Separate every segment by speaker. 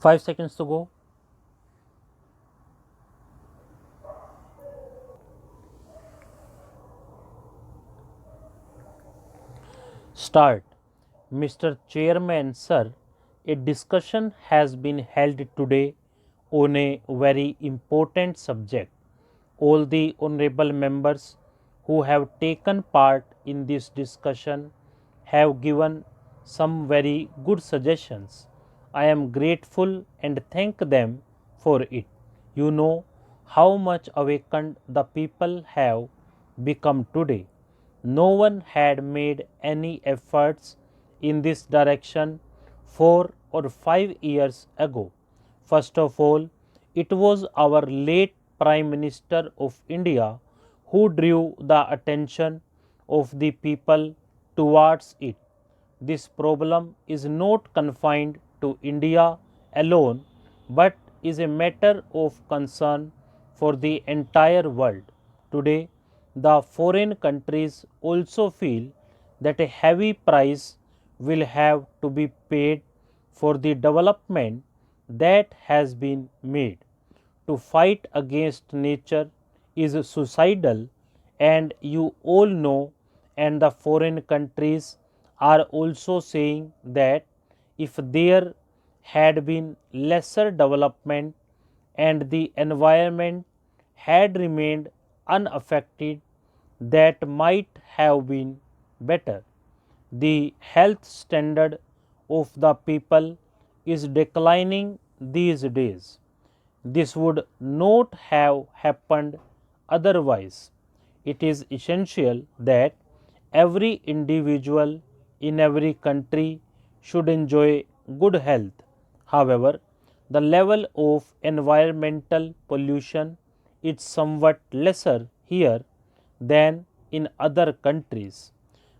Speaker 1: 5 seconds to go. Start. Mr. Chairman, sir, a discussion has been held today on a very important subject. All the honorable members who have taken part in this discussion have given some very good suggestions. I am grateful and thank them for it. You know how much awakened the people have become today. No one had made any efforts in this direction 4 or 5 years ago. First of all, it was our late Prime Minister of India who drew the attention of the people towards it. This problem is not confined to India alone, but is a matter of concern for the entire world. Today, the foreign countries also feel that a heavy price will have to be paid for the development that has been made. To fight against nature is suicidal, and you all know, and the foreign countries are also saying that if there had been lesser development and the environment had remained unaffected, that might have been better. The health standard of the people is declining these days. This would not have happened otherwise. It is essential that every individual in every country should enjoy good health. However, the level of environmental pollution is somewhat lesser here than in other countries.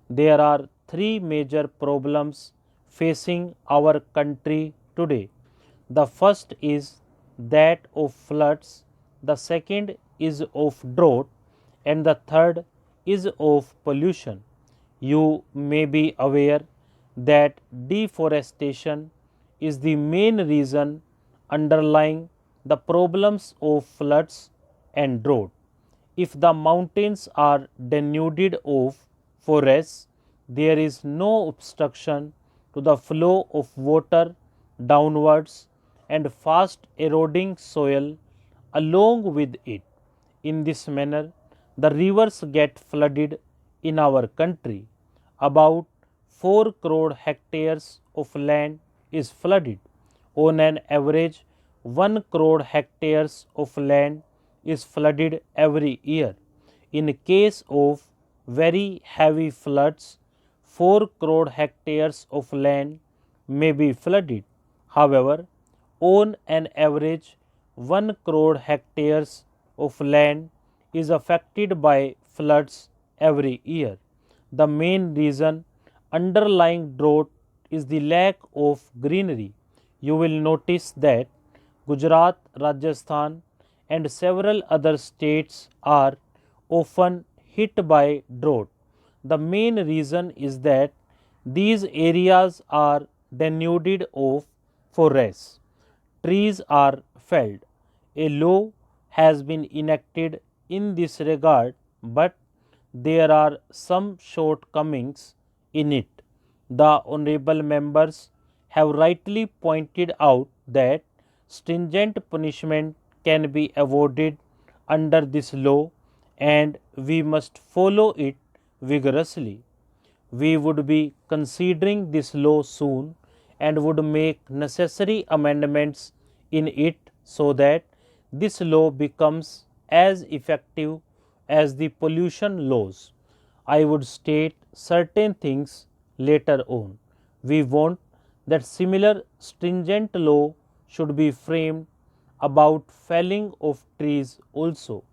Speaker 1: There are three major problems facing our country today. The first is that of floods, the second is of drought, and the third is of pollution. You may be aware that deforestation is the main reason underlying the problems of floods and drought. If the mountains are denuded of forests, there is no obstruction to the flow of water downwards and fast eroding soil along with it. In this manner, the rivers get flooded in our country. About 4 crore hectares of land is flooded. On an average, 1 crore hectares of land is flooded every year. In case of very heavy floods, 4 crore hectares of land may be flooded. However, on an average, 1 crore hectares of land is affected by floods every year. The main reason underlying drought is the lack of greenery. You will notice that Gujarat, Rajasthan, and several other states are often hit by drought. The main reason is that these areas are denuded of forests. Trees are felled. A law has been enacted in this regard, but there are some shortcomings in it. The honorable members have rightly pointed out that stringent punishment can be avoided under this law, and we must follow it vigorously. We would be considering this law soon and would make necessary amendments in it so that this law becomes as effective as the pollution laws. I would state certain things later on. We want that similar stringent law should be framed about felling of trees also.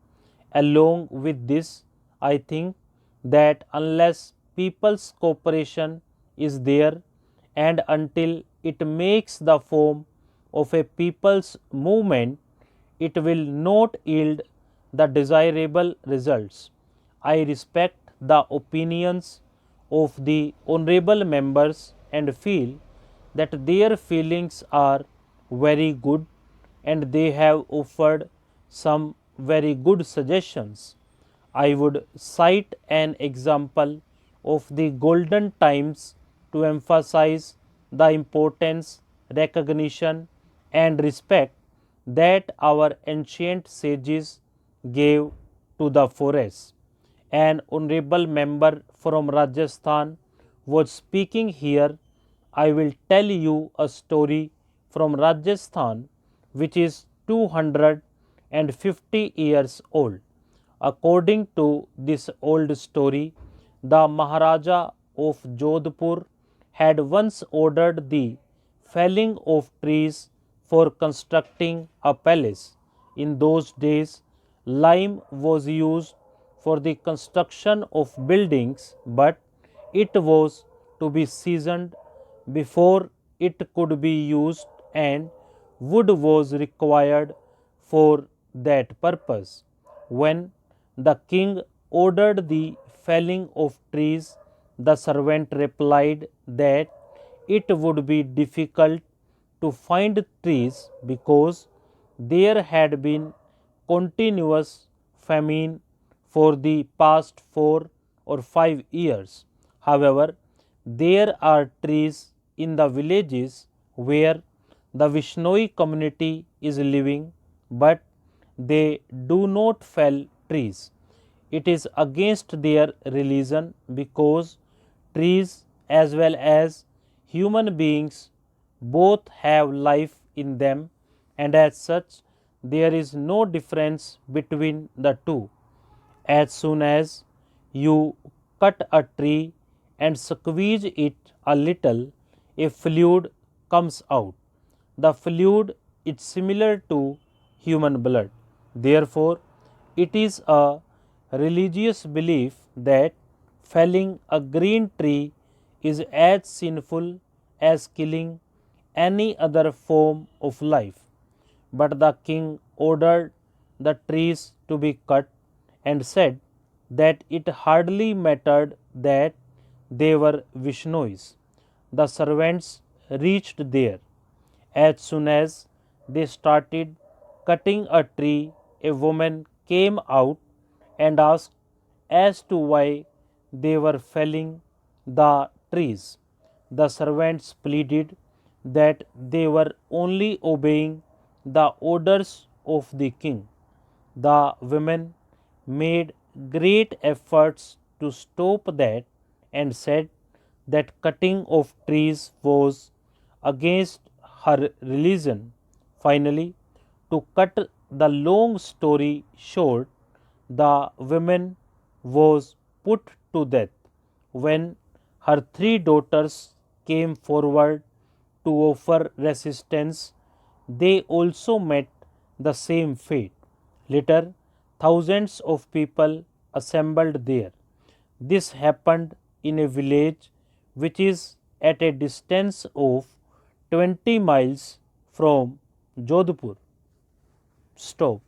Speaker 1: Along with this, I think that unless people's cooperation is there and until it makes the form of a people's movement, it will not yield the desirable results. I respect the opinions of the honorable members and feel that their feelings are very good, and they have offered some very good suggestions. I would cite an example of the golden times to emphasize the importance, recognition, and respect that our ancient sages gave to the forest. An honorable member from Rajasthan was speaking here. I will tell you a story from Rajasthan which is 250 years old. According to this old story, the Maharaja of Jodhpur had once ordered the felling of trees for constructing a palace. In those days, lime was used for the construction of buildings, but it was to be seasoned before it could be used, and wood was required for that purpose. When the king ordered the felling of trees, the servant replied that it would be difficult to find trees because there had been continuous famine for the past 4 or 5 years. However, there are trees in the villages where the Vishnoi community is living, but they do not fell trees. It is against their religion because trees as well as human beings both have life in them, and as such there is no difference between the two. As soon as you cut a tree and squeeze it a little, a fluid comes out. The fluid is similar to human blood. Therefore, it is a religious belief that felling a green tree is as sinful as killing any other form of life. But the king ordered the trees to be cut and said that it hardly mattered that they were Vishnuis. The servants reached there. As soon as they started cutting a tree, a woman came out and asked as to why they were felling the trees. The servants pleaded that they were only obeying the orders of the king. The women made great efforts to stop that and said that cutting of trees was against her religion. Finally, to cut the long story short, the woman was put to death. When her three daughters came forward to offer resistance, they also met the same fate. Later, thousands of people assembled there. This happened in a village which is at a distance of 20 miles from Jodhpur. Stop.